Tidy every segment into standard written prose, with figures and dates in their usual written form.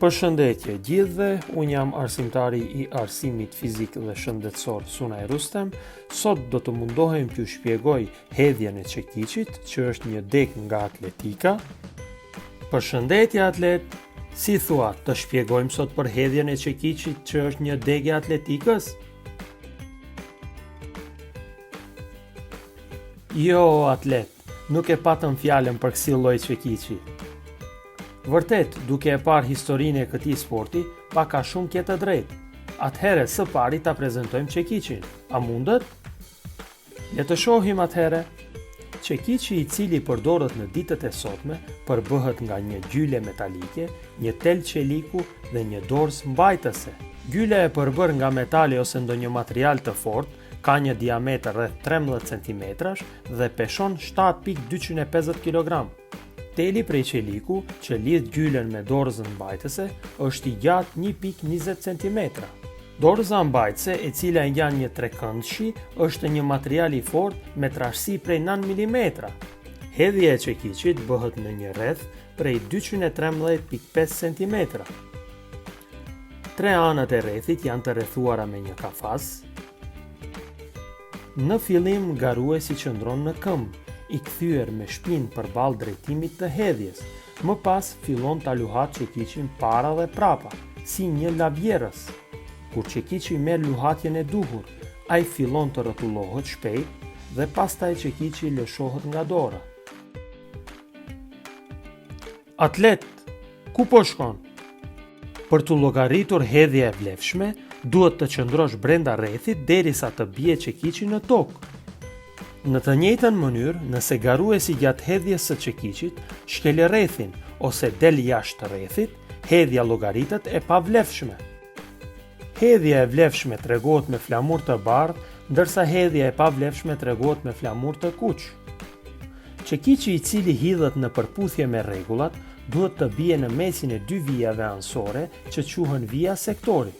Përshëndetje gjithëve, unë jam arsimtari I arsimit fizik dhe shëndetësor Sunaj Rustem. Sot do të mundohem t'ju shpjegoj hedhjen e çekiçit, që është një deg nga atletika. Përshëndetje atlet, si thua, të shpjegojmë sot për hedhjen e çekiçit që është një deg e atletikës? Jo, atlet, nuk e patëm fjalën për kësi lloj çekiçi. Vërtet, duke e parë historinë e këtij sporti, pak a shumë ke të drejtë. Atëherë së pari ta prezantojmë çekiçin. A mundet? Le të shohim atëherë. Çekiçi I cili përdoret në ditët e sotme përbëhet nga një gjyle metalike, një tel çeliku dhe një dorës mbajtëse. Gjyla e përbër nga metali ose ndonjë material të fortë ka një diametër rreth 13 cm dhe peshon 7.250 kg. Teli prej çeliku që lidh gjylen me dorëzën mbajtëse është I gjatë 1.20 cm. Dorëza mbajtëse, e cila ngjan një trekëndshi, është një material I fortë me trashësi prej 9 mm. Hedhja e çekiçit bëhet në një rreth prej 213.5 cm. Tre anët e rrethit janë të rrethuara me një kafaz. Në fillim garuesi qëndron në këmbë, I kthyer me shpinë përballë drejtimit të hedhjes. Më pas fillon ta luhat çekiçin para dhe prapa, si një lavjerës. Kur çekiçi merr luhatjen e duhur, ai fillon të rrotullohet shpejt dhe pastaj çekiçi lëshohet nga dora. Atlet, ku po shkon? Për të llogaritur hedhja e vlefshme, duhet të qëndrosh brenda rrethit derisa të bie çekiçi në tokë. Në të njëjtën mënyrë, nëse garuesi gjatë hedhjes së çekiçit shkel rrethin ose del jashtë rrethit, hedhja llogaritet e pavlefshme. Hedhja e vlefshme tregohet me flamur të bardhë, ndërsa hedhja e pavlefshme tregohet me flamur të kuq. Çekiçi I cili hidhet në përputhje me rregullat duhet të bie në mesin e dy vijave anësore që quhen vija sektori.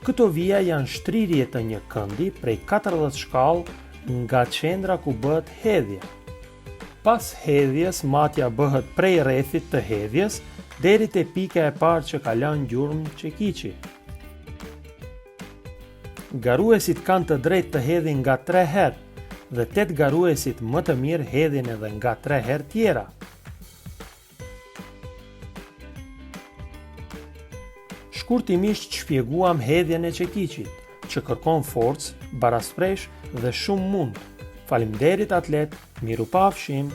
Këto vija janë shtrirje të një këndi prej 40 shkallë nga qendra ku bëhet hedhja. Pas hedhjes, matja bëhet prej rrethit të hedhjes deri te pika e parë që ka lënë gjurmë çekiçi. Garuesit kanë të drejtë të hedhin nga 3 herë dhe 8 garuesit më të mirë hedhin edhe nga 3 herë tjera. Shkurtimisht shpjeguam hedhjen e çekiçit, që kërkon forcë, baraspresh dhe shumë mund. Faleminderit atlet, mirupafshim.